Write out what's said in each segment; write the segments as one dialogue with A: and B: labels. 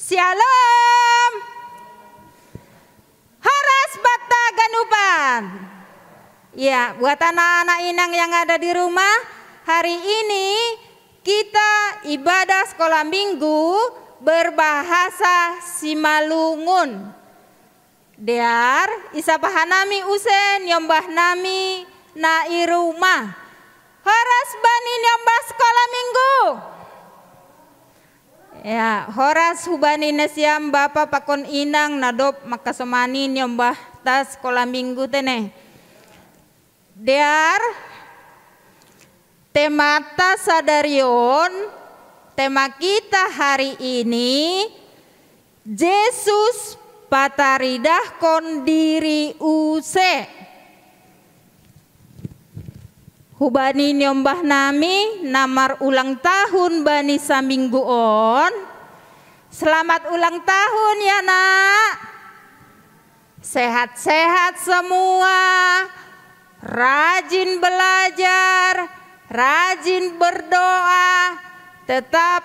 A: Shalom. Horas Bata Ganupan. Ya, buat anak-anak Inang yang ada di rumah, hari ini kita ibadah sekolah minggu berbahasa Simalungun. Dear isapahanami usen nyombah nami na irumah. Horas bani nyombah sekolah minggu. Ya, horas hubani nasiam bapa pakon inang nadop makasomani nyombah tas sekolah minggu tene. Dear temata sadarion, tema kita hari ini Yesus pataridah kon diri use. Hubani nyombah nami namar ulang tahun bani saminggu on. Selamat ulang tahun ya nak. Sehat-sehat semua. Rajin belajar, rajin berdoa, tetap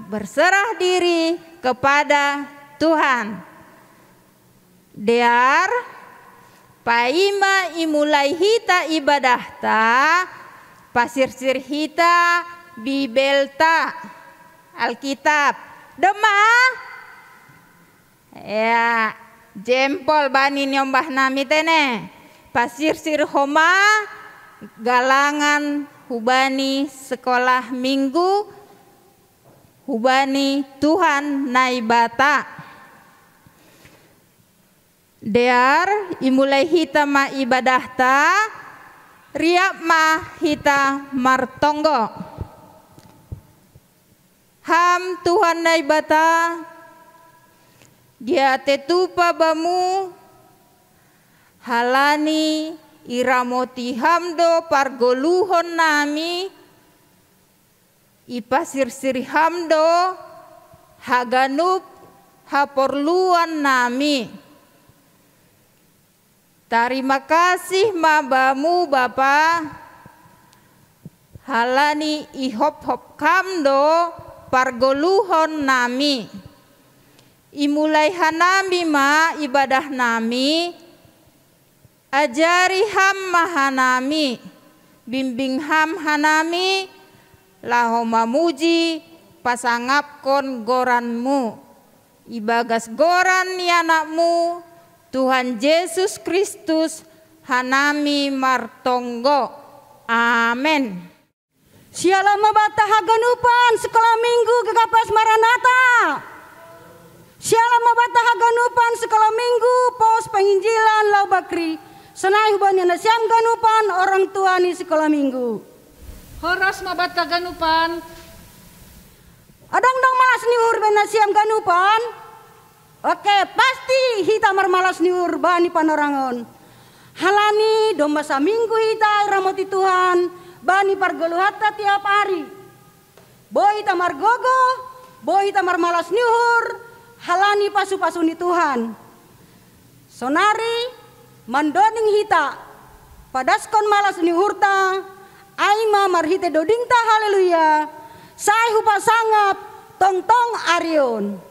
A: berserah diri kepada Tuhan. Dear paima imulai hita ibadah ta pasir-sir hita bibelta Alkitab dema ya jempol bani nyombah nami tene pasir-sir homa galangan hubani sekolah minggu hubani Tuhan naibata. Dear imulai hita ma ibadah ta riap ma hita martonggo. Ham Tuhan naibata dia tetupa bamu halani iramoti hamdo pargoluhon nami ipasir-sir hamdo haganup haporluan nami. Terima kasih mabamu Bapa halani ihop-hop kamdo pargoluhon nami. Imulai hanami ma ibadah nami ajari ham mahanami bimbing ham hanami laho mamuji pasangap kon goranmu ibagas goran ni anakmu Tuhan Yesus Kristus hanami martonggo. Amin.
B: Shalom mabata haganupan sekolah minggu Gagapas Maranatha. Shalom mabata haganupan sekolah minggu pos penginjilan Lau Bakri. Senai hubani nasiam ganupan orang tua ni sekolah minggu.
C: Horas mabata ganupan.
B: Adang dong malas niur ben nasiam ganupan. Oke, pasti hita marmalas ni urbani panorangon. Halani domba saminggu hita ramoti Tuhan, bani pargoluhata tiap hari. Boy hita margogo, boy hita marmalas niur, halani pasu-pasu ni Tuhan. Sonari mandoning hita, padaskon malas ni hurta, aima marhite dodingta haleluya, sai hupa sangap, tong-tong arion.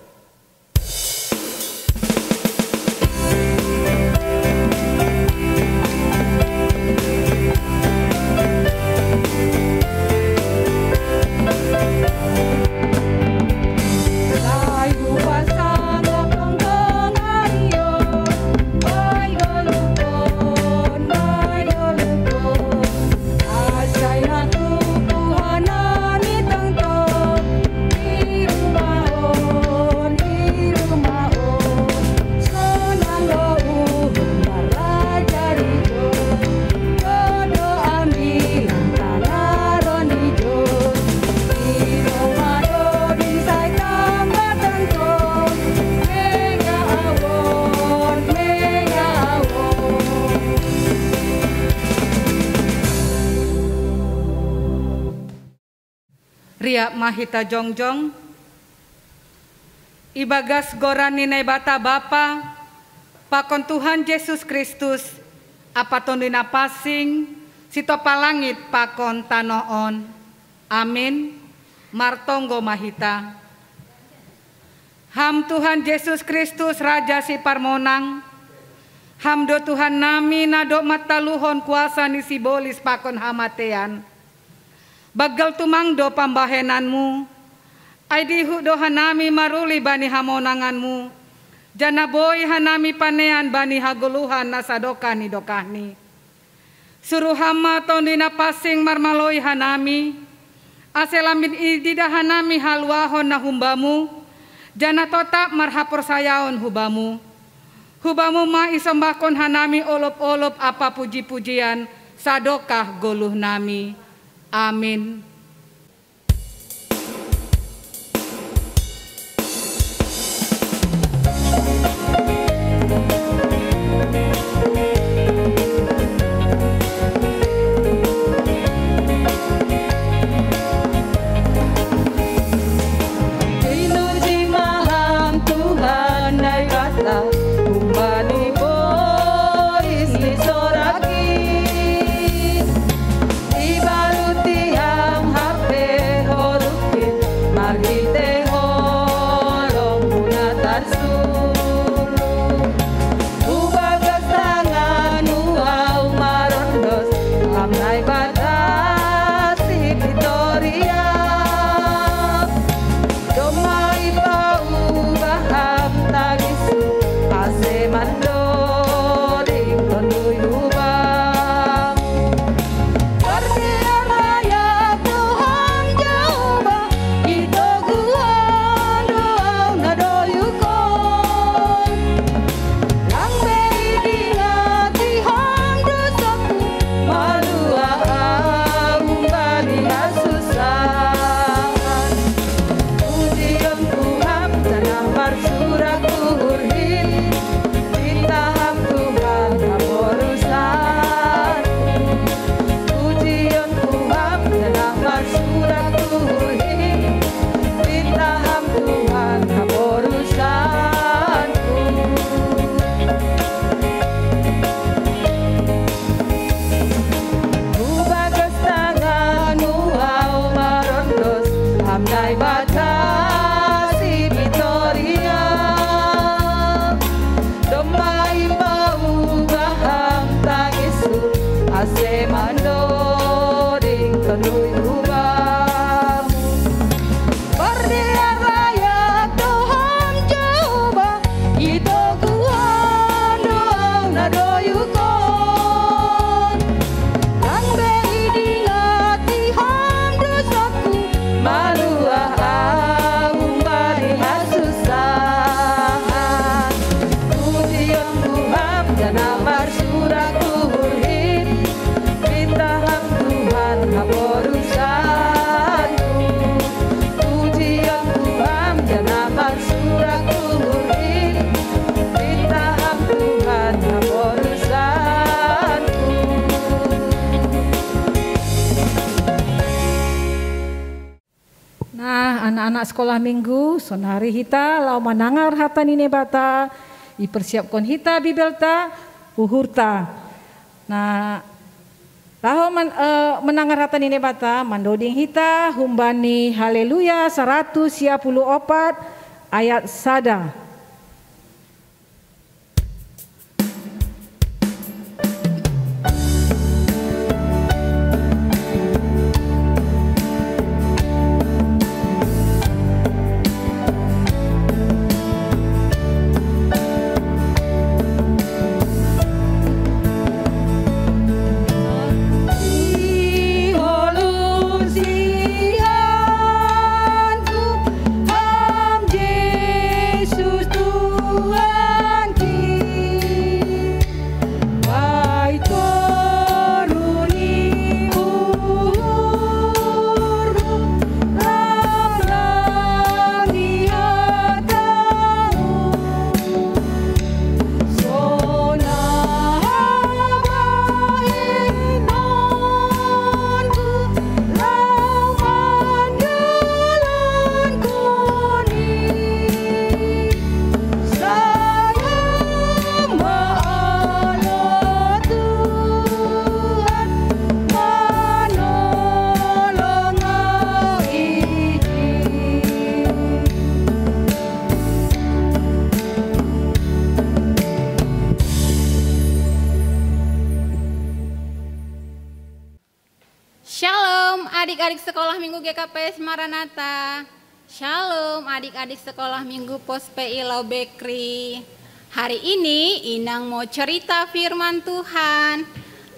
C: Ria mahita jongjong ibagas gorani naibata Bapa pakon Tuhan Yesus Kristus apaton dina pasing sito palangit pakon tanoon. Amin. Martonggo mahita. Ham Tuhan Yesus Kristus Raja si Parmonang. Ham do Tuhan nami nado mataluhon kuasa ni sibolis pakon hamatean. Bagal tumang do pambahenanmu. Ay dihu do hanami maruli bani hamonanganmu. Janaboy hanami panean bani haguluhan na sadoka ni dokahni. Suruh hama tondi na pasing marmaloy hanami. Aselamin idida hanami halwahon na humbamu. Jana tota marhapor sayaon hubamu. Hubamu ma isombakon hanami olop-olop apa puji-pujian sadokah goluh nami. Amin.
D: Anak-anak sekolah minggu, sonari hita lau manangar hata nine bata, ipersiapkan hita bibelta, uhurta. Nah, lau menangar hata nine bata, mandoding hita, humbani haleluya 124 ayat sada.
B: Yesus
A: adik-adik sekolah minggu GKPS Maranatha. Shalom adik-adik sekolah minggu Pos PI Lau Bekri. Hari ini Inang mau cerita firman Tuhan.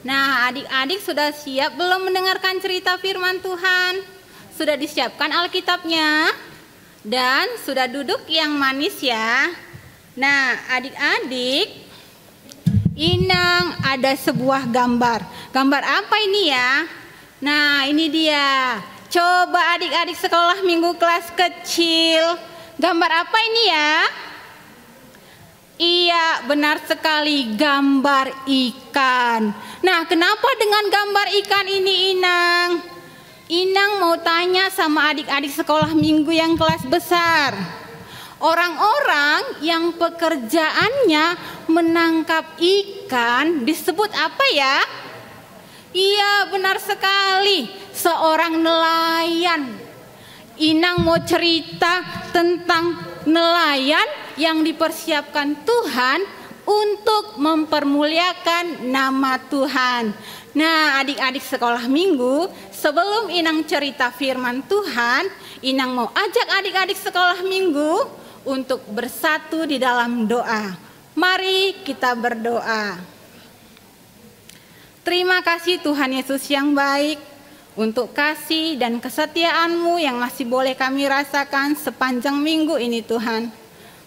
A: Nah, adik-adik sudah siap belum mendengarkan cerita firman Tuhan? Sudah disiapkan Alkitabnya? Dan sudah duduk yang manis ya? Nah, adik-adik, Inang ada sebuah gambar. Gambar apa ini ya? Nah, ini dia. Coba adik-adik sekolah minggu kelas kecil. Gambar apa ini ya? Iya, benar sekali, gambar ikan. Nah, kenapa dengan gambar ikan ini, Inang? Inang mau tanya sama adik-adik sekolah minggu yang kelas besar. Orang-orang yang pekerjaannya menangkap ikan disebut apa ya? Iya, benar sekali, seorang nelayan. Inang mau cerita tentang nelayan yang dipersiapkan Tuhan untuk mempermuliakan nama Tuhan. Nah, adik-adik sekolah minggu, sebelum Inang cerita firman Tuhan, Inang mau ajak adik-adik sekolah minggu untuk bersatu di dalam doa. Mari kita berdoa. Terima kasih Tuhan Yesus yang baik untuk kasih dan kesetiaan-Mu yang masih boleh kami rasakan sepanjang minggu ini Tuhan.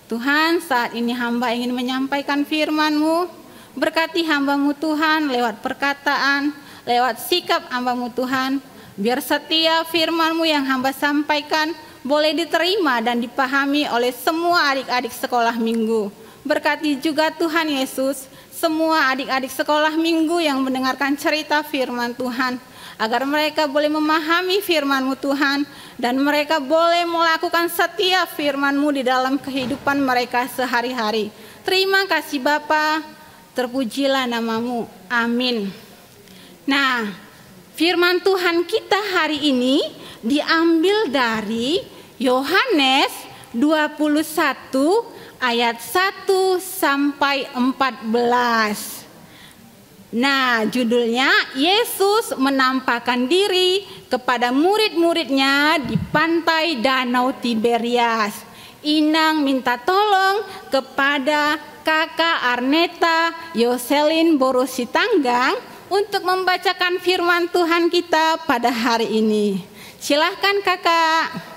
A: Tuhan, saat ini hamba ingin menyampaikan firman-Mu. Berkati hamba-Mu Tuhan lewat perkataan, lewat sikap hamba-Mu Tuhan. Biar setiap firman-Mu yang hamba sampaikan boleh diterima dan dipahami oleh semua adik-adik sekolah minggu. Berkati juga Tuhan Yesus semua adik-adik sekolah minggu yang mendengarkan cerita firman Tuhan, agar mereka boleh memahami firman-Mu Tuhan, dan mereka boleh melakukan setiap firman-Mu di dalam kehidupan mereka sehari-hari. Terima kasih Bapa, terpujilah nama-Mu, amin. Nah, firman Tuhan kita hari ini diambil dari Yohanes 21 ayat 1 sampai 14. Nah, judulnya Yesus menampakkan diri kepada murid-muridnya di pantai Danau Tiberias. Inang minta tolong kepada Kakak Arneta Yoselin Borositanggang untuk membacakan firman Tuhan kita pada hari ini. Silahkan Kakak.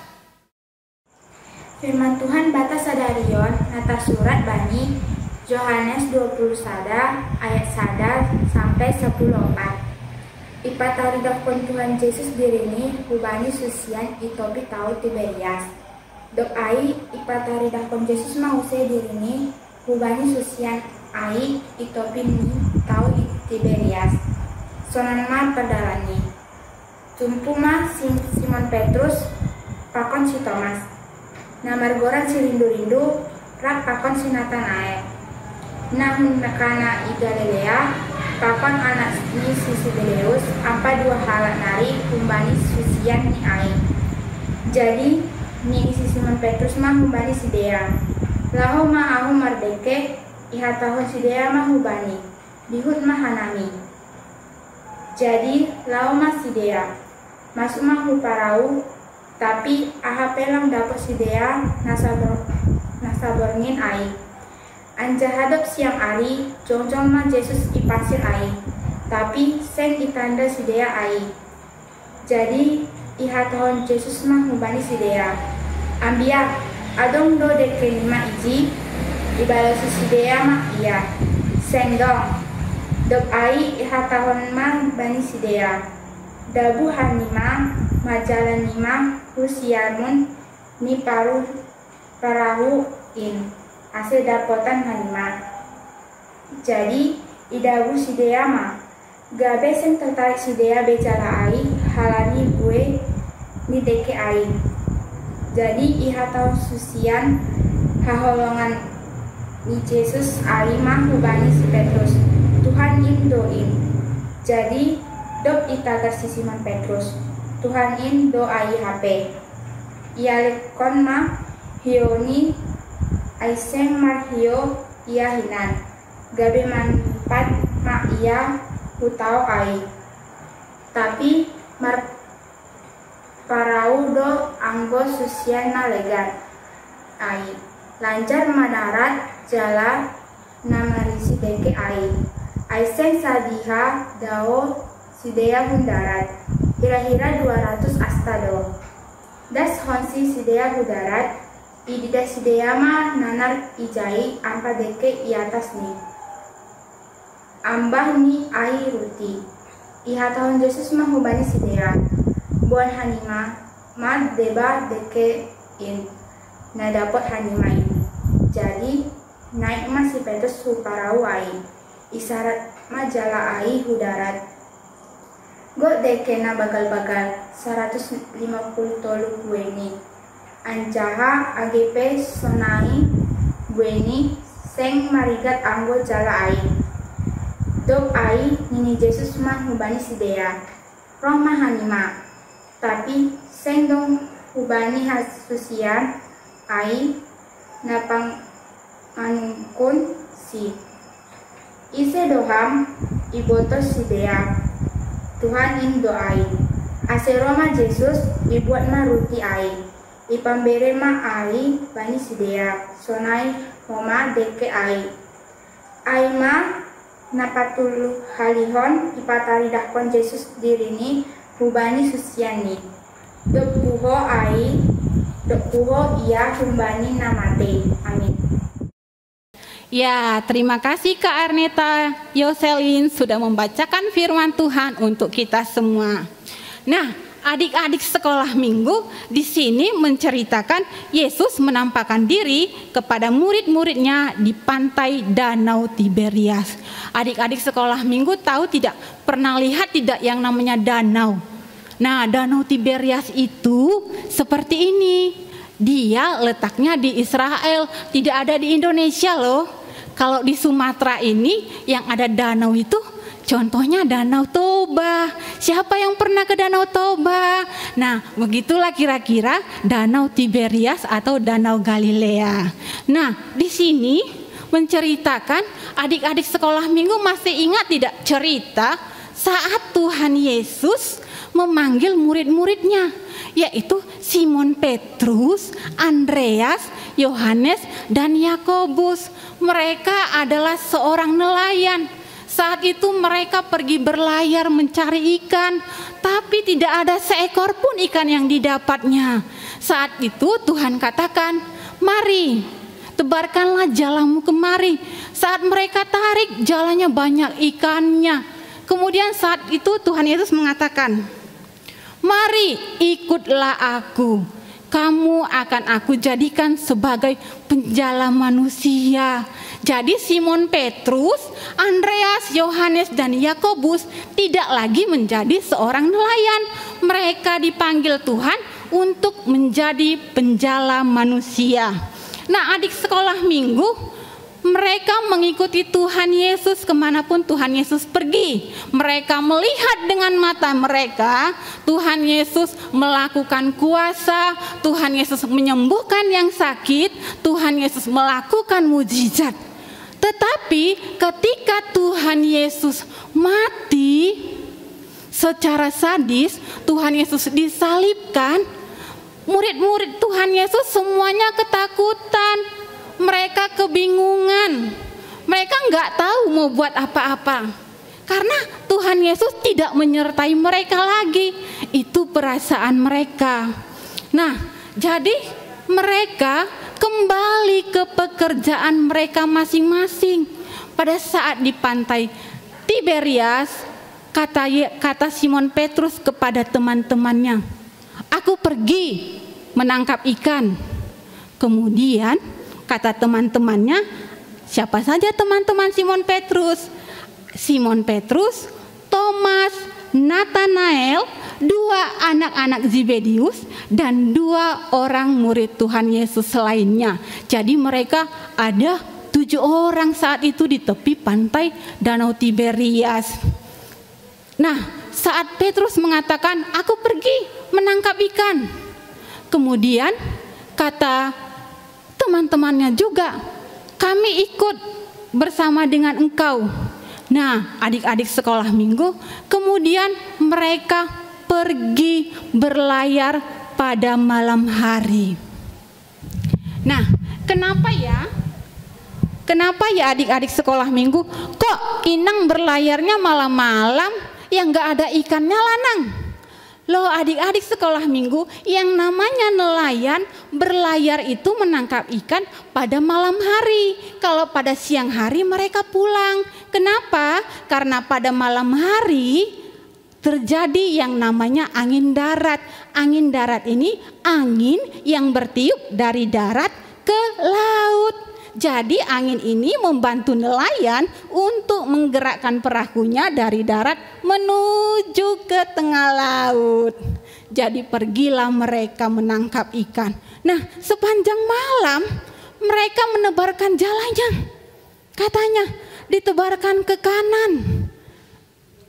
E: Firman Tuhan bata sadarion nata surat bani Yohanes 20 sada ayat sada sampai 10:4. Ipatari dakon Tuhan Yesus dirini hubani susian itopi tau Tiberias. Dok ai ipatari dakon Yesus mause dirini hubani susian ai itopi ni tau Tiberias. Sonan ma padalani. Tumpuma Simon Petrus pakon si Thomas. Namar goran si rindu-rindu rak pakon si Natanael. Nahun nakana i Galilea pakon anak ni si Sibedeus apa dua halak nari kumbani susian ni ai. Jadi ni si Simon Petrus mah humbani si Dea. Laho mah ahu mardeke iha tahun si Dea mah hubani dihut mah hanami. Jadi lao mah si Dea masuk mah huparau. Tapi aha pelang dapat si Dea nasaborngin ai. Anja hadap siang ari, jongjong mah Yesus ipasir ai. Tapi seng itanda si Dea ai. Jadi iha tahun Yesus mah hubani si Dea. Ambia, adong do deke lima iji, ibalas si Dea mah iya. Seng dong. Dok ai iha tahun mah bani si Dea. Dabu hanima majalan nima husiamun ni parahu in ase dapotan hanima. Jadi idabu si Dea mah gabe sen tertarik si Dea becala ai halani gue ni deke ai. Jadi iha tau susian haholongan ni Yesus ai mah hubani si Petrus Tuhan in doin. Jadi dok itagar si Simon Petrus Tuhan in do ai HP. Ia lekon mah hioni aiseng mar hio ia hinan. Gabe manfaat ma ia hutau ai. Tapi parau do anggo susiana legar ai. Lancar madarat jala namarisi deke ai. Aiseng sadiha dao sidea hundarat. Kira-kira 200 astado. Das honsi sidea hudarat. Idida sidea ma nanar ijai ampa deke i atas ni. Ambah ni ai ruti. Iha tahun Yesus mahubani sidea. Buan hanima ma deba deke in. Na dapat hanima ini. Jadi naik ma si Petrus huparau ai. Isarat ma jala ai hudarat. Go deke na bagal-bagal 150 tolu bueni. Ancaha AGP sonai bueni seng marigat anggo jala ai. Dok ai nini Yesus mah hubani sidea. Roh mah hanima. Tapi seng dong hubani hasusian ai napang anungkun si. Ise doham ibotos sidea. Tuhan in doai. Ase Roma Yesus ibuat ma ruti ai. Ipambere ma ai bani sidea. Sonai homa deke ai. Ai ma napatul halihon ipatari dakon Yesus dirini hubani susiani. Dok puho ai. Dok puho ia hubani namate. Amin.
A: Ya, terima kasih Kak Arneta Yoselin sudah membacakan firman Tuhan untuk kita semua. Nah, adik-adik sekolah minggu di sini menceritakan Yesus menampakkan diri kepada murid-muridnya di pantai Danau Tiberias. Adik-adik sekolah minggu tahu tidak? Pernah lihat tidak yang namanya danau? Nah, Danau Tiberias itu seperti ini. Dia letaknya di Israel, tidak ada di Indonesia loh. Kalau di Sumatera ini yang ada danau itu contohnya Danau Toba. Siapa yang pernah ke Danau Toba? Nah, begitulah kira-kira Danau Tiberias atau Danau Galilea. Nah, di sini menceritakan adik-adik sekolah minggu masih ingat tidak cerita saat Tuhan Yesus memanggil murid-muridnya, yaitu Simon Petrus, Andreas, Yohanes, dan Yakobus. Mereka adalah seorang nelayan. Saat itu mereka pergi berlayar mencari ikan, tapi tidak ada seekor pun ikan yang didapatnya. Saat itu Tuhan katakan, "Mari, tebarkanlah jalamu kemari." Saat mereka tarik, jalannya banyak ikannya. Kemudian saat itu Tuhan Yesus mengatakan, "Mari ikutlah aku. Kamu akan aku jadikan sebagai penjala manusia." Jadi Simon Petrus, Andreas, Yohanes, dan Yakobus tidak lagi menjadi seorang nelayan. Mereka dipanggil Tuhan untuk menjadi penjala manusia. Nah, adik sekolah minggu, mereka mengikuti Tuhan Yesus kemanapun Tuhan Yesus pergi. Mereka melihat dengan mata mereka Tuhan Yesus melakukan kuasa, Tuhan Yesus menyembuhkan yang sakit, Tuhan Yesus melakukan mujizat. Tetapi ketika Tuhan Yesus mati secara sadis, Tuhan Yesus disalibkan, murid-murid Tuhan Yesus semuanya ketakutan. Mereka kebingungan. Mereka nggak tahu mau buat apa-apa. Karena Tuhan Yesus tidak menyertai mereka lagi. Itu perasaan mereka. Nah, jadi mereka kembali ke pekerjaan mereka masing-masing. Pada saat di pantai Tiberias, kata Simon Petrus kepada teman-temannya, "Aku pergi menangkap ikan." Kemudian kata teman-temannya, siapa saja teman-teman Simon Petrus? Simon Petrus, Thomas, Nathanael, 2 anak-anak Zebedius, dan 2 orang murid Tuhan Yesus lainnya. Jadi mereka ada 7 orang saat itu di tepi pantai Danau Tiberias. Nah, saat Petrus mengatakan, "Aku pergi menangkap ikan." Kemudian kata teman-temannya juga, "Kami ikut bersama dengan engkau." Nah, adik-adik sekolah minggu, kemudian mereka pergi berlayar pada malam hari. Nah, kenapa ya? Kenapa ya adik-adik sekolah minggu kok Inang berlayarnya malam-malam yang gak ada ikannya Lanang? Loh adik-adik sekolah minggu, yang namanya nelayan berlayar itu menangkap ikan pada malam hari. Kalau pada siang hari mereka pulang. Kenapa? Karena pada malam hari terjadi yang namanya angin darat. Angin darat ini angin yang bertiup dari darat ke laut. Jadi angin ini membantu nelayan untuk menggerakkan perahunya dari darat menuju ke tengah laut. Jadi pergilah mereka menangkap ikan. Nah, sepanjang malam mereka menebarkan jalannya. Katanya ditebarkan ke kanan,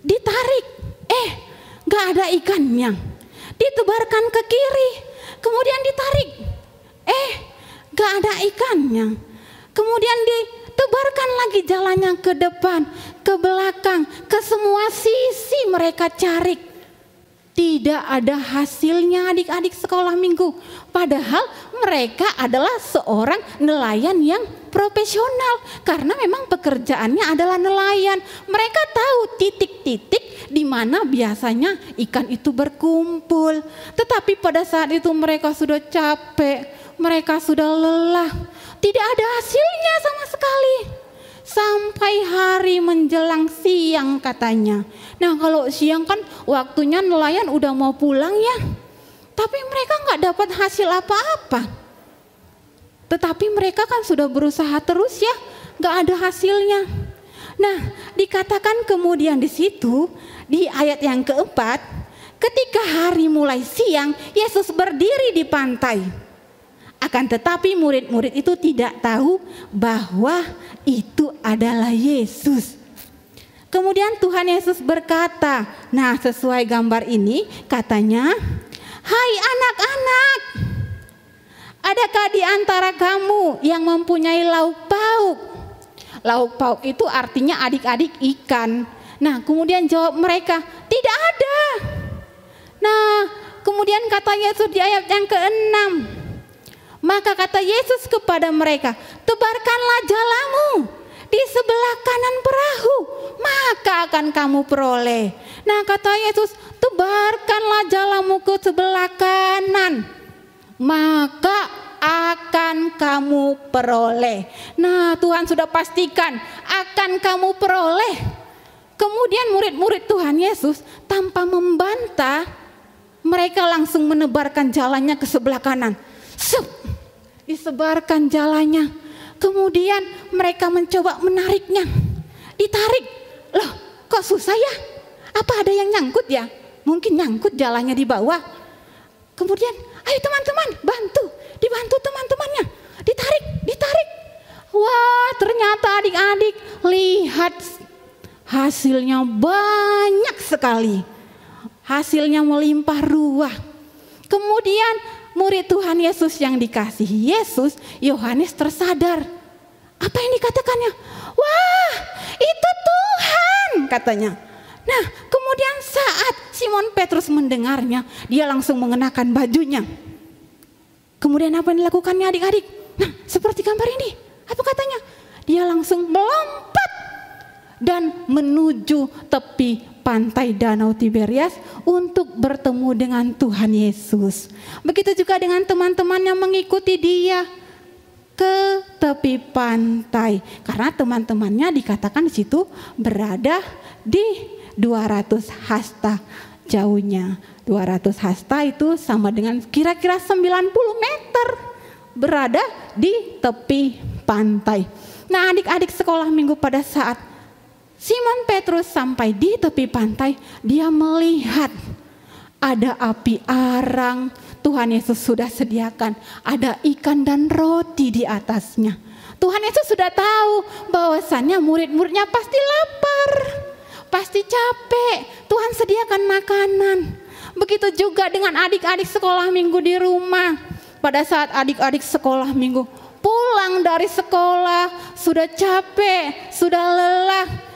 A: ditarik, gak ada ikannya. Ditebarkan ke kiri, kemudian ditarik, gak ada ikannya. Kemudian ditebarkan lagi jalannya ke depan, ke belakang, ke semua sisi mereka cari. Tidak ada hasilnya adik-adik sekolah minggu. Padahal mereka adalah seorang nelayan yang profesional. Karena memang pekerjaannya adalah nelayan. Mereka tahu titik-titik di mana biasanya ikan itu berkumpul. Tetapi pada saat itu mereka sudah capek, mereka sudah lelah. Tidak ada hasilnya sama sekali. Sampai hari menjelang siang katanya. Nah kalau siang kan waktunya nelayan udah mau pulang ya. Tapi mereka nggak dapat hasil apa-apa. Tetapi mereka kan sudah berusaha terus ya. Nggak ada hasilnya. Nah dikatakan kemudian di situ di ayat yang keempat. Ketika hari mulai siang Yesus berdiri di pantai. Akan tetapi murid-murid itu tidak tahu bahwa itu adalah Yesus. Kemudian Tuhan Yesus berkata, nah sesuai gambar ini katanya, hai anak-anak, adakah di antara kamu yang mempunyai lauk pauk? Lauk pauk itu artinya adik-adik ikan. Nah kemudian jawab mereka, tidak ada. Nah kemudian kata Yesus di ayat yang ke-6, maka kata Yesus kepada mereka, tebarkanlah jalamu di sebelah kanan perahu, maka akan kamu peroleh. Nah kata Yesus, tebarkanlah jalamu ke sebelah kanan, maka akan kamu peroleh. Nah Tuhan sudah pastikan akan kamu peroleh. Kemudian murid-murid Tuhan Yesus tanpa membantah, mereka langsung menebarkan jalannya ke sebelah kanan. Disebarkan jalannya. Kemudian mereka mencoba menariknya. Ditarik. Loh kok susah ya? Apa ada yang nyangkut ya? Mungkin nyangkut jalannya di bawah. Kemudian ayo teman-teman bantu. Dibantu teman-temannya. Ditarik. Wah ternyata adik-adik lihat hasilnya banyak sekali. Hasilnya melimpah ruah. Kemudian murid Tuhan Yesus yang dikasihi Yesus, Yohanes tersadar. Apa yang dikatakannya? Wah, itu Tuhan katanya. Nah, kemudian saat Simon Petrus mendengarnya, dia langsung mengenakan bajunya. Kemudian apa yang dilakukannya adik-adik? Nah, seperti gambar ini. Apa katanya? Dia langsung melompat dan menuju tepi pantai Danau Tiberias untuk bertemu dengan Tuhan Yesus. Begitu juga dengan teman-teman yang mengikuti dia ke tepi pantai. Karena teman-temannya dikatakan di situ berada di 200 hasta jauhnya. 200 hasta itu sama dengan kira-kira 90 meter berada di tepi pantai. Nah adik-adik sekolah minggu, pada saat Simon Petrus sampai di tepi pantai, dia melihat ada api arang. Tuhan Yesus sudah sediakan, ada ikan dan roti di atasnya. Tuhan Yesus sudah tahu bahwasannya murid-muridnya pasti lapar, pasti capek. Tuhan sediakan makanan. Begitu juga dengan adik-adik sekolah minggu di rumah. Pada saat adik-adik sekolah minggu pulang dari sekolah, sudah capek, sudah lelah.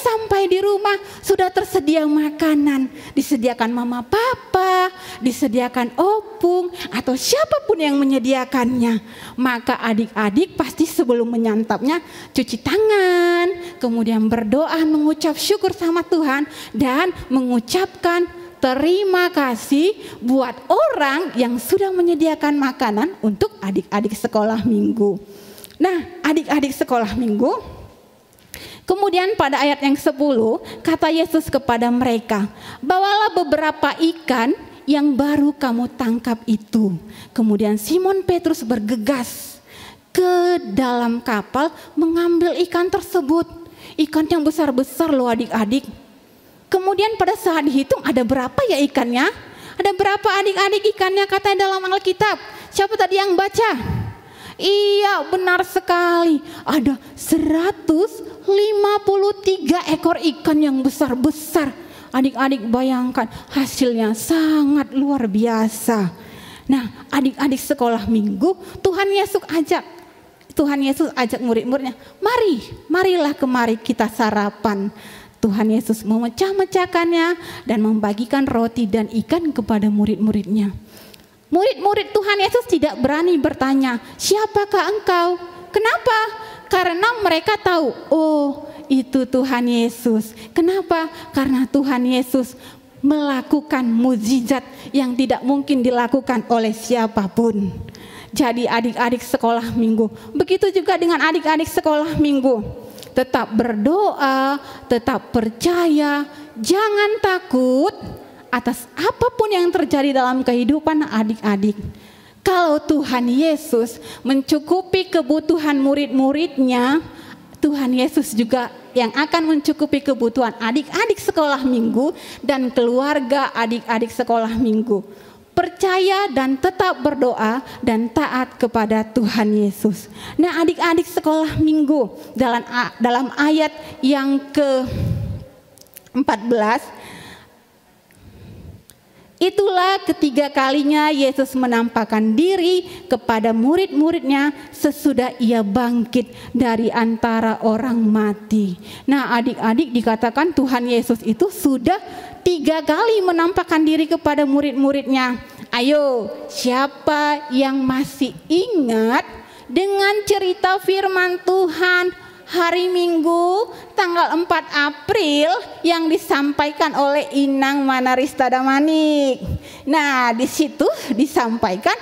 A: sampai di rumah sudah tersedia makanan, disediakan mama papa, disediakan opung atau siapapun yang menyediakannya, maka adik-adik pasti sebelum menyantapnya cuci tangan, kemudian berdoa mengucap syukur sama Tuhan dan mengucapkan terima kasih buat orang yang sudah menyediakan makanan untuk adik-adik sekolah minggu. Nah, adik-adik sekolah minggu, kemudian pada ayat yang 10 kata Yesus kepada mereka, bawalah beberapa ikan yang baru kamu tangkap itu. Kemudian Simon Petrus bergegas ke dalam kapal mengambil ikan tersebut. Ikan yang besar-besar loh adik-adik. Kemudian pada saat dihitung ada berapa ya ikannya? Ada berapa adik-adik ikannya katanya dalam Alkitab? Siapa tadi yang baca? Iya, benar sekali. Ada 153 ekor ikan yang besar-besar. Adik-adik bayangkan, hasilnya sangat luar biasa. Nah, adik-adik sekolah minggu, Tuhan Yesus ajak murid-muridnya, marilah kemari kita sarapan. Tuhan Yesus memecah-mecahkannya dan membagikan roti dan ikan kepada murid-muridnya. Murid-murid Tuhan Yesus tidak berani bertanya, siapakah engkau? Kenapa? Karena mereka tahu, oh itu Tuhan Yesus. Kenapa? Karena Tuhan Yesus melakukan mukjizat yang tidak mungkin dilakukan oleh siapapun. Jadi adik-adik sekolah minggu, begitu juga dengan adik-adik sekolah minggu. Tetap berdoa, tetap percaya, jangan takut atas apapun yang terjadi dalam kehidupan adik-adik. Kalau Tuhan Yesus mencukupi kebutuhan murid-muridnya, Tuhan Yesus juga yang akan mencukupi kebutuhan adik-adik sekolah minggu dan keluarga adik-adik sekolah minggu. Percaya dan tetap berdoa dan taat kepada Tuhan Yesus. Nah, adik-adik sekolah minggu, dalam ayat yang ke-14, itulah ketiga kalinya Yesus menampakkan diri kepada murid-muridnya sesudah ia bangkit dari antara orang mati. Nah, adik-adik, dikatakan Tuhan Yesus itu sudah 3 kali menampakkan diri kepada murid-muridnya. Ayo, siapa yang masih ingat dengan cerita firman Tuhan hari Minggu tanggal 4 April yang disampaikan oleh Inang Manarista Damanik? Nah, di situ disampaikan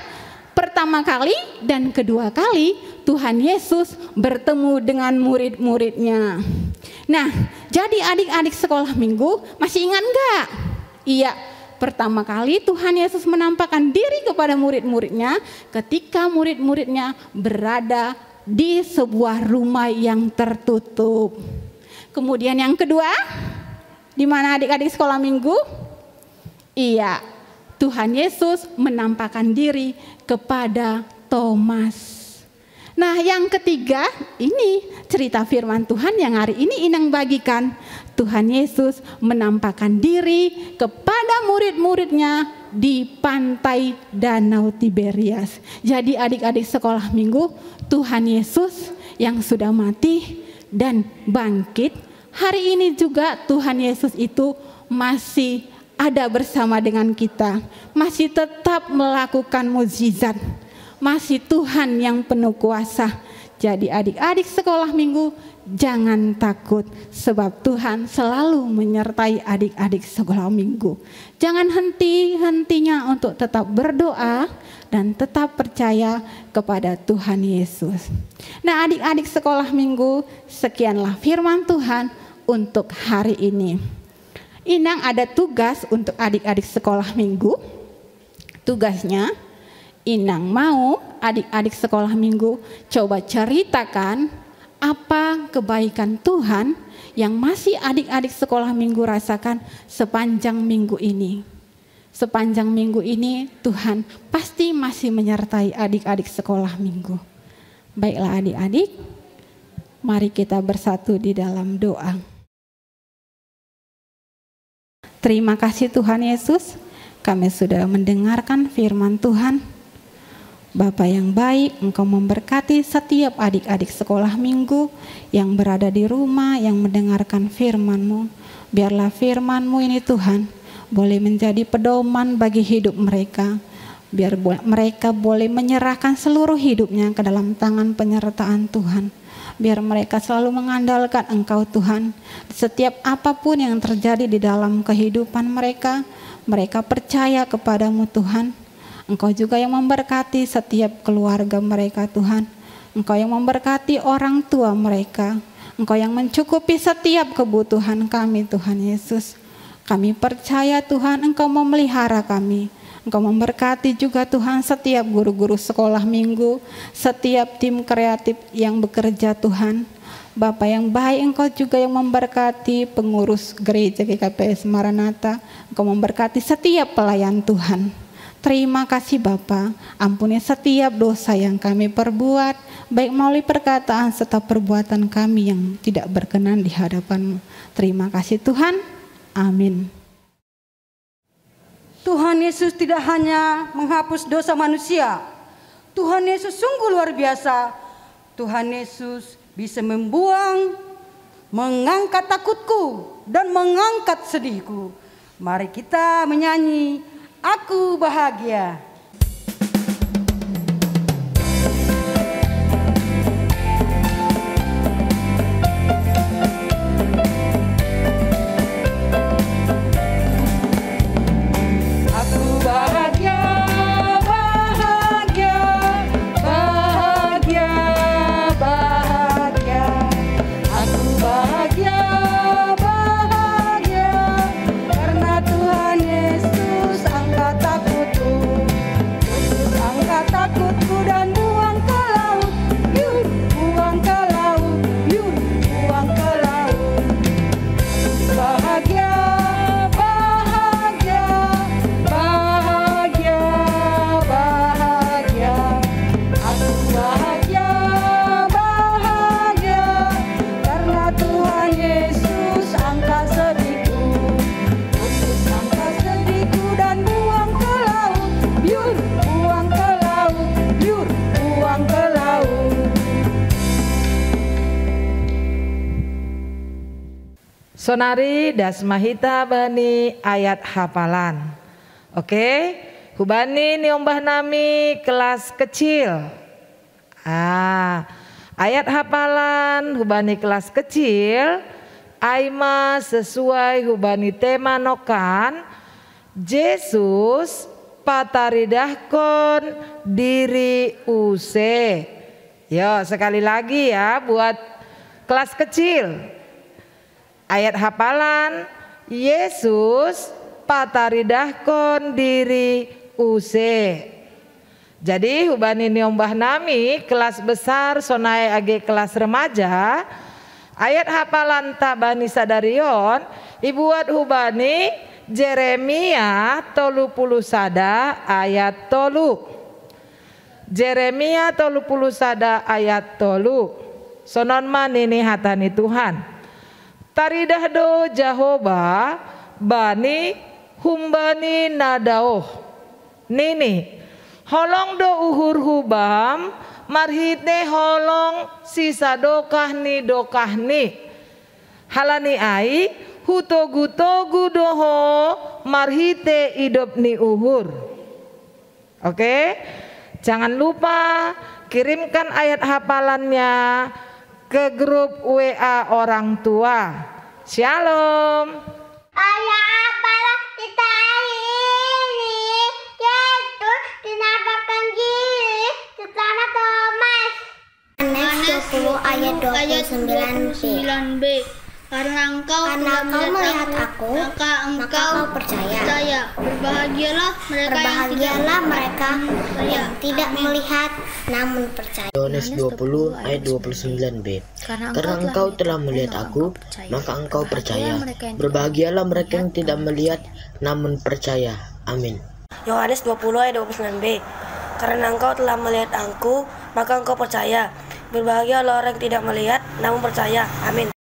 A: pertama kali dan kedua kali Tuhan Yesus bertemu dengan murid-muridnya. Nah, jadi adik-adik sekolah minggu masih ingat enggak? Iya, pertama kali Tuhan Yesus menampakkan diri kepada murid-muridnya ketika murid-muridnya berada di sebuah rumah yang tertutup. Kemudian yang kedua, di mana adik-adik sekolah minggu? Iya, Tuhan Yesus menampakkan diri kepada Thomas. Nah, yang ketiga, ini cerita firman Tuhan yang hari ini Inang bagikan. Tuhan Yesus menampakkan diri kepada murid-muridnya di pantai Danau Tiberias. Jadi adik-adik sekolah minggu, Tuhan Yesus yang sudah mati dan bangkit, hari ini juga Tuhan Yesus itu masih ada bersama dengan kita, masih tetap melakukan mukjizat, masih Tuhan yang penuh kuasa. Jadi adik-adik sekolah minggu, jangan takut sebab Tuhan selalu menyertai adik-adik sekolah minggu. Jangan henti-hentinya untuk tetap berdoa dan tetap percaya kepada Tuhan Yesus. Nah, adik-adik sekolah minggu, sekianlah firman Tuhan untuk hari ini. Inang ada tugas untuk adik-adik sekolah minggu. Tugasnya, Inang mau adik-adik sekolah minggu coba ceritakan apa kebaikan Tuhan yang masih adik-adik sekolah minggu rasakan sepanjang minggu ini. Sepanjang minggu ini Tuhan pasti masih menyertai adik-adik sekolah minggu. Baiklah adik-adik, mari kita bersatu di dalam doa. Terima kasih Tuhan Yesus, kami sudah mendengarkan firman Tuhan. Bapa yang baik, Engkau memberkati setiap adik-adik sekolah minggu yang berada di rumah, yang mendengarkan firman-Mu. Biarlah firman-Mu ini Tuhan boleh menjadi pedoman bagi hidup mereka. Biar mereka boleh menyerahkan seluruh hidupnya ke dalam tangan penyertaan Tuhan. Biar mereka selalu mengandalkan Engkau Tuhan. Setiap apapun yang terjadi di dalam kehidupan mereka, mereka percaya kepadamu Tuhan. Engkau juga yang memberkati setiap keluarga mereka Tuhan. Engkau yang memberkati orang tua mereka. Engkau yang mencukupi setiap kebutuhan kami Tuhan Yesus. Kami percaya Tuhan Engkau memelihara kami. Engkau memberkati juga Tuhan setiap guru-guru sekolah minggu, setiap tim kreatif yang bekerja Tuhan. Bapa yang baik, Engkau juga yang memberkati pengurus gereja GKPS Maranatha. Engkau memberkati setiap pelayan Tuhan. Terima kasih Bapa, ampuni setiap dosa yang kami perbuat, baik melalui perkataan serta perbuatan kami yang tidak berkenan di hadapan-Mu. Terima kasih Tuhan, amin.
B: Tuhan Yesus tidak hanya menghapus dosa manusia. Tuhan Yesus sungguh luar biasa. Tuhan Yesus bisa membuang, mengangkat takutku dan mengangkat sedihku. Mari kita menyanyi, Aku Bahagia.
C: Sonari dasmahita bani ayat hafalan. Oke, hubani niombah nami kelas kecil. Ayat hafalan hubani kelas kecil. Aima sesuai hubani tema nokan. Yesus pataridahkon diri use. Yo, sekali lagi ya buat kelas kecil. Ayat hafalan, Yesus pataridahkon diri use. Jadi hubani niombah nami kelas besar sonai age kelas remaja. Ayat hafalan tabani sadarion ibuat hubani Jeremia 30 ayat 3. Jeremia 30 ayat 3. Sonon manini hatani Tuhan. Taridah do Jahoba bani humbani nadaoh nini holong do uhur hubam marhite holong sisa dokahni halani ai hutogu doho marhite idop ni uhur. Oke, jangan lupa kirimkan ayat hafalannya ke grup WA orang tua. Shalom.
F: Ayat hafalan kita hari ini Yesus dinampakkan diri bersama Thomas. Yohanes 20 ayat 29b. Karena engkau melihat aku, maka engkau percaya. Berbahagialah mereka yang tidak melihat namun percaya.
G: Yohanes 20 ayat 29b. Karena engkau telah melihat aku, maka engkau percaya. Berbahagialah mereka yang tidak melihat namun percaya. Amin.
H: Yohanes 20 ayat 29b. Karena engkau telah melihat aku, maka engkau percaya. Berbahagialah orang yang tidak melihat namun percaya. Amin.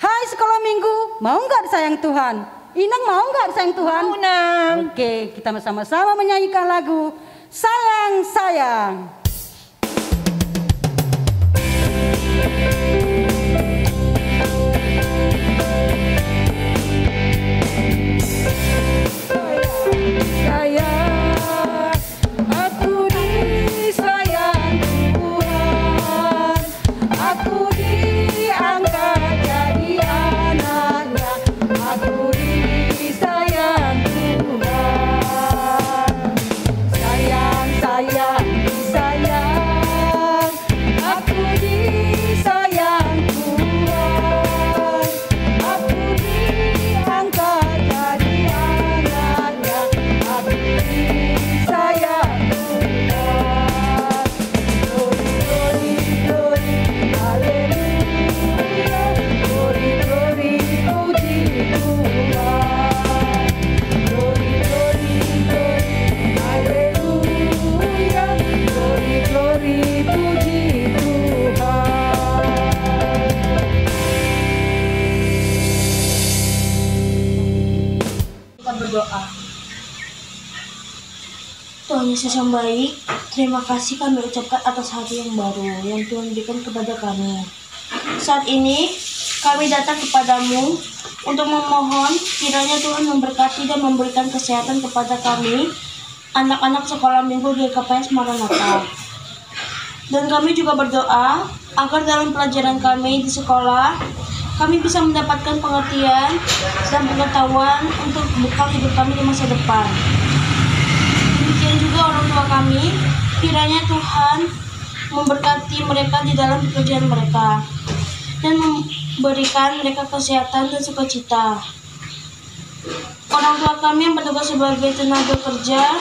B: Hai sekolah minggu, mau nggak disayang Tuhan? Inang mau nggak disayang Tuhan? Mau, Nang. Oke, kita sama-sama menyanyikan lagu Sayang-sayang.
I: Berdoa. Tuhan Yesus yang baik, terima kasih kami ucapkan atas hari yang baru yang Tuhan berikan kepada kami. Saat ini kami datang kepadamu untuk memohon kiranya Tuhan memberkati dan memberikan kesehatan kepada kami, anak-anak sekolah minggu GKPS Maranatha. Dan kami juga berdoa agar dalam pelajaran kami di sekolah kami bisa mendapatkan pengertian dan pengetahuan untuk bekal hidup kami di masa depan. Demikian juga orang tua kami, kiranya Tuhan memberkati mereka di dalam pekerjaan mereka dan memberikan mereka kesehatan dan sukacita. Orang tua kami yang bertugas sebagai tenaga kerja,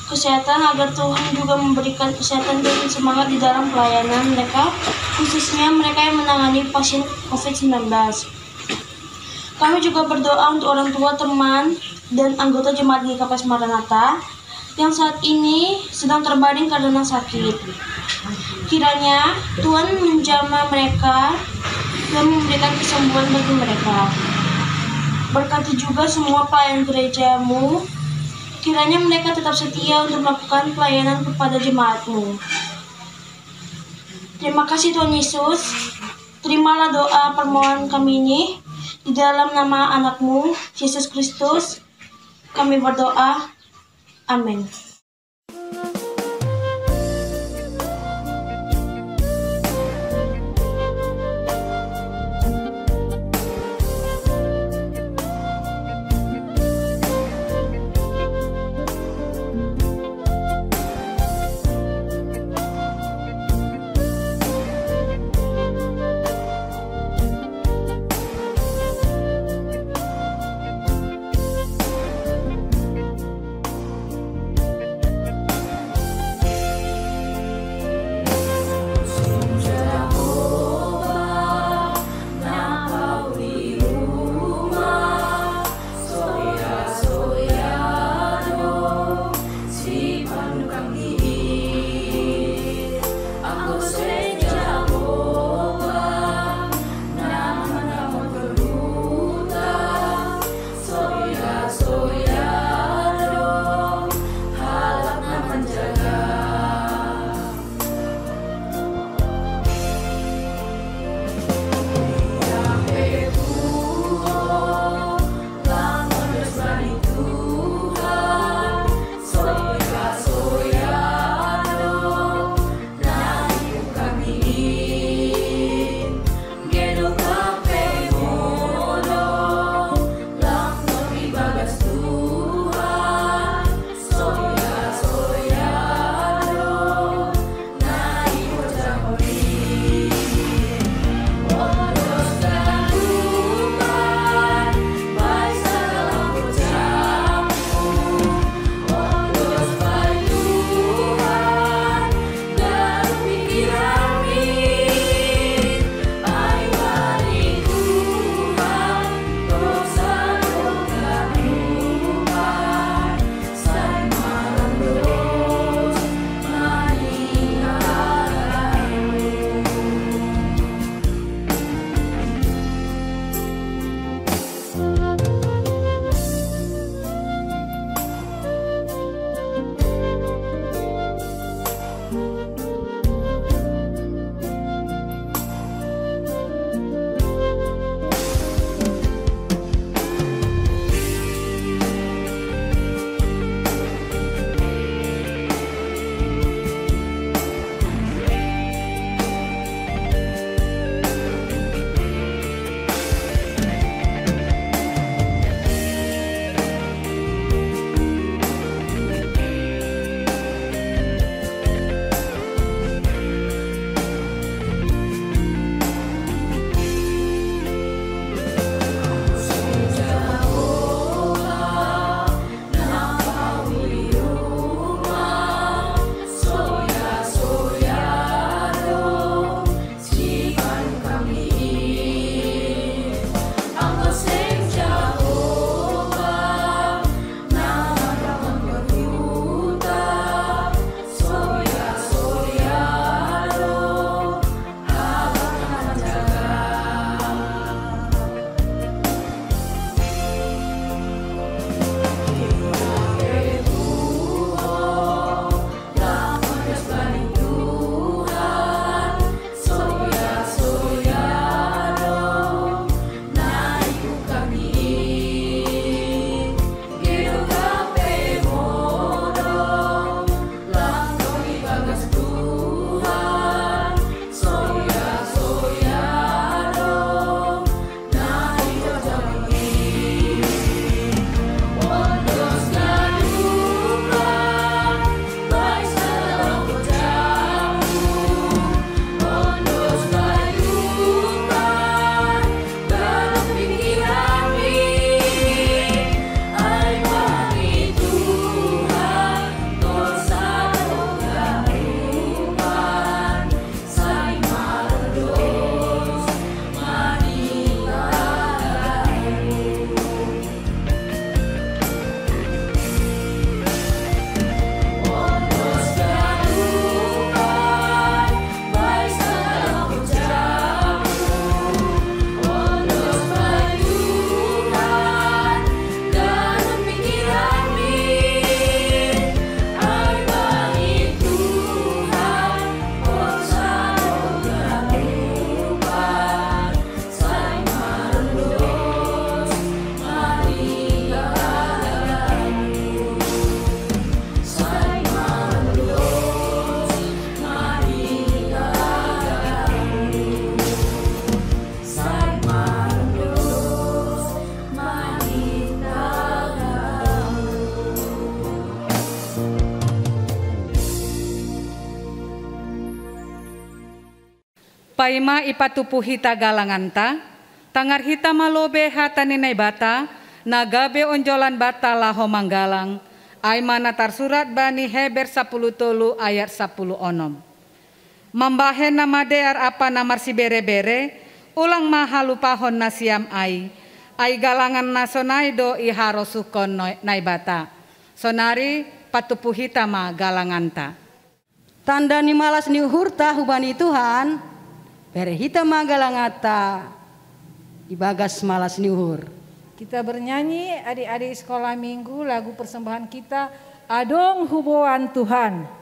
I: kesehatan agar Tuhan juga memberikan kesehatan dan semangat di dalam pelayanan mereka, khususnya mereka yang menangani pasien COVID-19. Kami juga berdoa untuk orang tua, teman, dan anggota jemaat GKPS Maranatha yang saat ini sedang terbaring karena sakit. Kiranya Tuhan menjamah mereka dan memberikan kesembuhan bagi mereka. Berkati juga semua pelayan gerejamu, kiranya mereka tetap setia untuk melakukan pelayanan kepada jemaat-Mu. Terima kasih Tuhan Yesus. Terimalah doa permohonan kami ini di dalam nama anak-Mu, Yesus Kristus. Kami berdoa. Amin.
C: Paima ipatupu hita galanganta, tangar hita malobe hata ninay bata, nagabe onjolan bata laho manggalang, ay mana tarsurat bani Heber 10 ayat 10 onom. Mambahen na madear apa namar si bere-bere, ulang mahalupahon na siam ay galangan na sonay do iharosukon nay bata. Sonari patupuhita ma galanganta.
B: Tanda ni malas ni uhurta hubani Tuhan, berehita ma galangata, ibagas malas ni uhur.
D: Kita bernyanyi adik-adik sekolah minggu lagu persembahan kita, Adong Huboan Tuhan.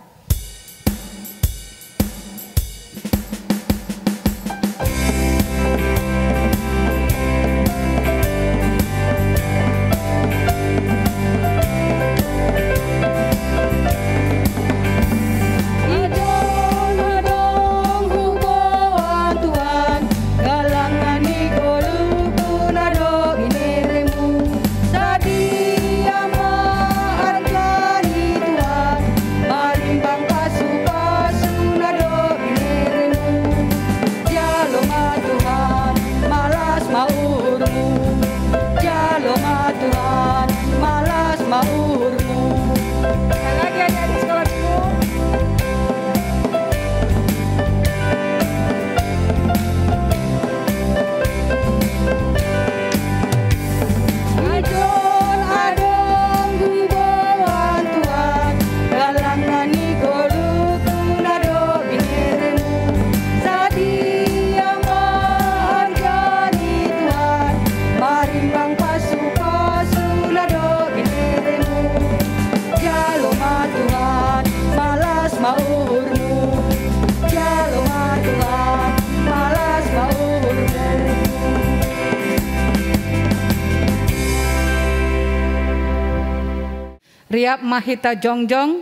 C: Riap mahita jongjong,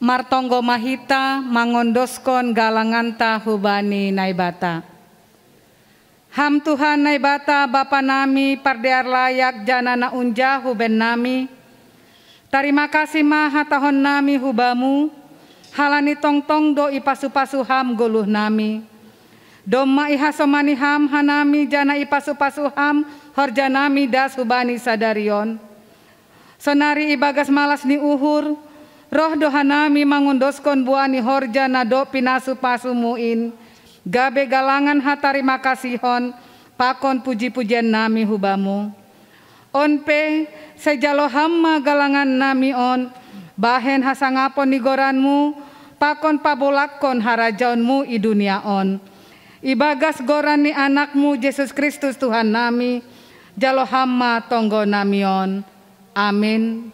C: martonggo mahita mangondoskon galanganta hubani naibata. Ham Tuhan naibata Bapa nami pardear layak janana unja huben nami. Terima kasih maha tahon nami hubamu, halani tongtong do ipasu-pasu ham guluh nami. Doma ihasomani ham hanami jana ipasu-pasu ham horjanami das hubani sadarion. Sonari ibagas malas ni uhur, roh dohanami mangundoskon buani horja nado pinasu pasumuin, gabe galangan hatarima kasihon, pakon puji-pujian nami hubamu. Onpe sejalo hamma galangan nami on, bahen hasangapon nigoranmu, pakon pabolakon harajaunmu i dunia on. Ibagas goran ni anakmu Yesus Kristus Tuhan nami, jalo hamma tonggo nami on. Amin.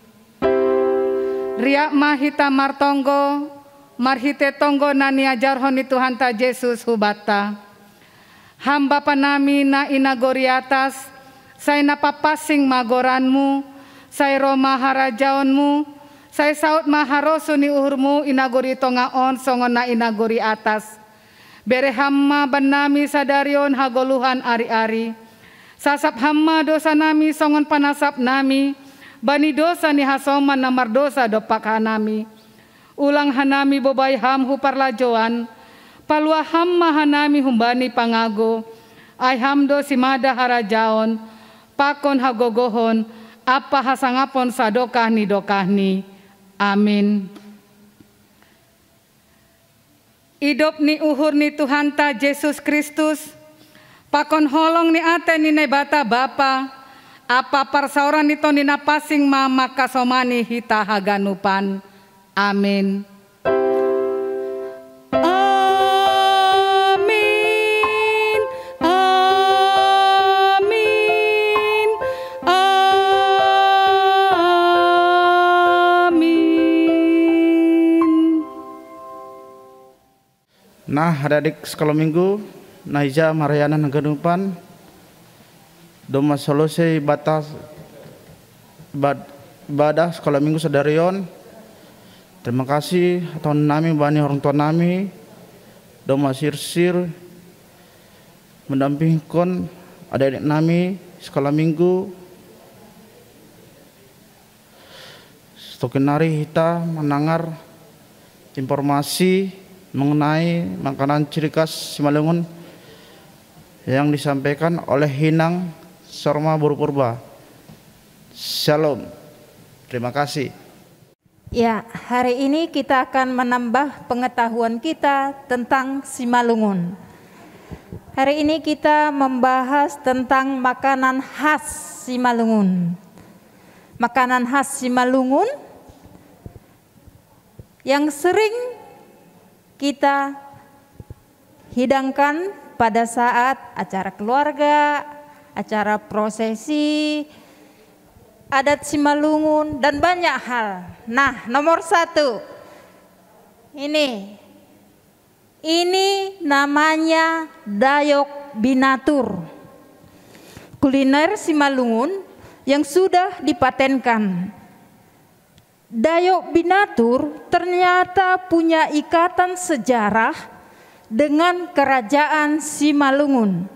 C: Riak mahita martonggo, marhite tonggo nani ajarhoni Tuhan ta Yesus hubata. Hamba panami na inagori atas, say napapasing magoranmu, say roma harajaonmu, say saut maharosu ni uhurmu inagori tongaon songon na inagori atas. Bere hamma banami sadarion hagoluhan ari-ari. Sasap hamma dosa nami songon panasap nami, bani dosa ni hasoman namar dosa dopak hanami. Ulang hanami bobay ham huparlajoan, palua hamma hanami humbani pangago, ay hamdo simada harajaon, pakon hagogohon, apa hasangapon sadokah ni dokahni. Amin. Idop ni uhur ni Tuhan ta Yesus Kristus, pakon holong ni ate ni nebata Bapa, apa parsauran ito ni napasing mama kasomani hita haganupan. Amin. Amin. Amin. Amin.
J: Nah, adik-adik sekolah minggu, Naija Mariana Haganupan, Doma Solose batas ibadah sekolah minggu sadarion. Terima kasih tahun nami bani orang tua nami, Doma Sirsir mendampingkan adik-adik nami sekolah minggu. Stokinari kita menangar informasi mengenai makanan ciri khas Simalungun yang disampaikan oleh Hinang Sorma Burupurba. Shalom. Terima kasih.
K: Ya, hari ini kita akan menambah pengetahuan kita tentang Simalungun. Hari ini kita membahas tentang makanan khas Simalungun. Makanan khas Simalungun yang sering kita hidangkan pada saat acara keluarga, acara prosesi, adat Simalungun, dan banyak hal. Nah, nomor 1, ini namanya Dayok Binatur, kuliner Simalungun yang sudah dipatenkan. Dayok Binatur ternyata punya ikatan sejarah dengan kerajaan Simalungun.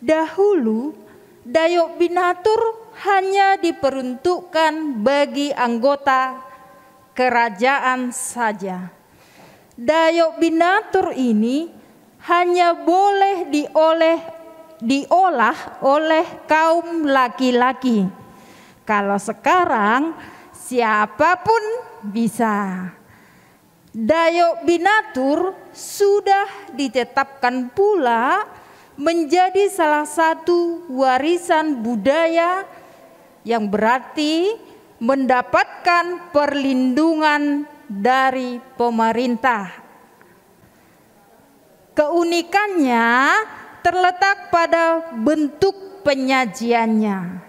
K: Dahulu Dayok Binatur hanya diperuntukkan bagi anggota kerajaan saja. Dayok Binatur ini hanya boleh diolah oleh kaum laki-laki. Kalau sekarang siapapun bisa. Dayok Binatur sudah ditetapkan pula menjadi salah satu warisan budaya yang berarti mendapatkan perlindungan dari pemerintah. Keunikannya terletak pada bentuk penyajiannya.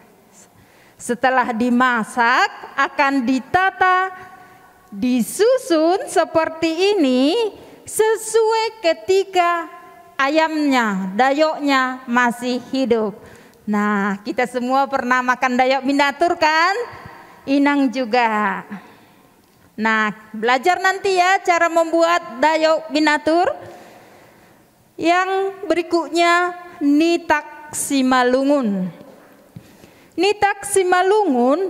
K: Setelah dimasak akan ditata, disusun seperti ini sesuai ketika ayamnya, dayoknya masih hidup. Nah, kita semua pernah makan Dayok Binatur kan? Inang juga. Nah, belajar nanti ya cara membuat Dayok Binatur. Yang berikutnya Nitak Simalungun. Nitak Simalungun,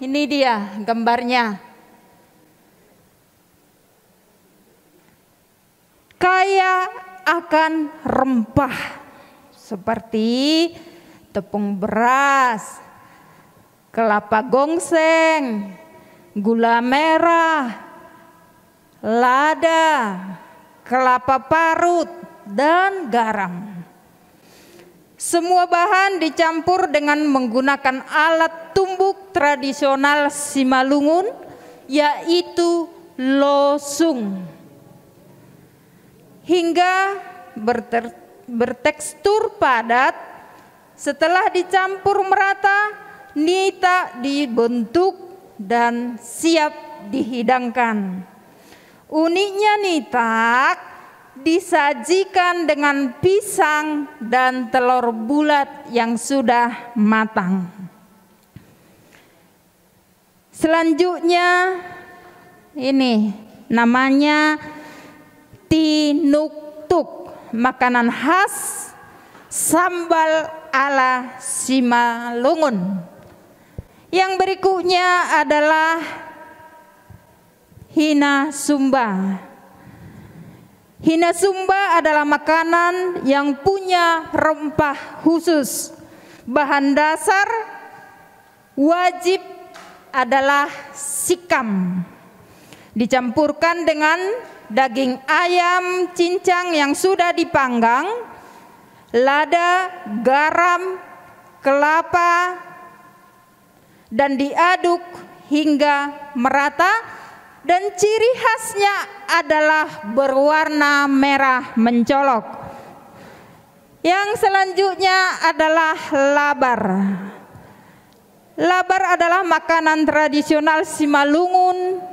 K: ini dia gambarnya. Kaya akan rempah seperti tepung beras, kelapa gongseng, gula merah, lada, kelapa parut, dan garam. Semua bahan dicampur dengan menggunakan alat tumbuk tradisional Simalungun, yaitu losung, hingga bertekstur padat. Setelah dicampur merata, nitak dibentuk dan siap dihidangkan. Uniknya nitak disajikan dengan pisang dan telur bulat yang sudah matang. Selanjutnya ini namanya tinuktuk, makanan khas sambal ala Simalungun. Yang berikutnya adalah hina sumba. Hina sumba adalah makanan yang punya rempah khusus. Bahan dasar wajib adalah sikam. Dicampurkan dengan daging ayam cincang yang sudah dipanggang, lada, garam, kelapa, dan diaduk hingga merata, dan ciri khasnya adalah berwarna merah mencolok. Yang selanjutnya adalah labar. Labar adalah makanan tradisional Simalungun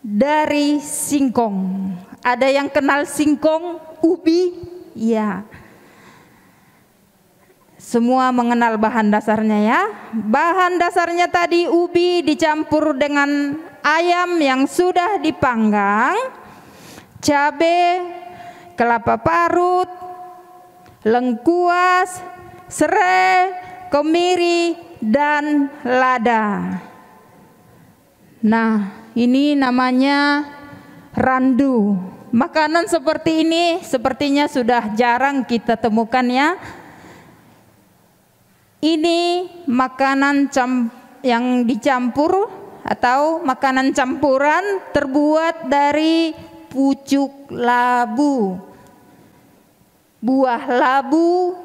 K: dari singkong. Ada yang kenal singkong, ubi? Ya, semua mengenal bahan dasarnya ya. Bahan dasarnya tadi ubi dicampur dengan ayam yang sudah dipanggang, cabai, kelapa parut, lengkuas, serai, kemiri, dan lada. Nah, ini namanya randu. Makanan seperti ini sepertinya sudah jarang kita temukan ya. Ini makanan yang dicampur atau makanan campuran terbuat dari pucuk labu, buah labu,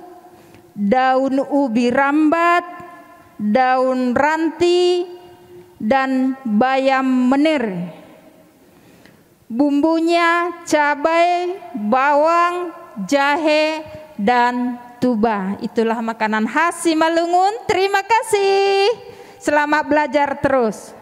K: daun ubi rambat, daun ranti, dan bayam menir. Bumbunya cabai, bawang, jahe, dan tuba. Itulah makanan khas Simalungun. Terima kasih. Selamat belajar terus.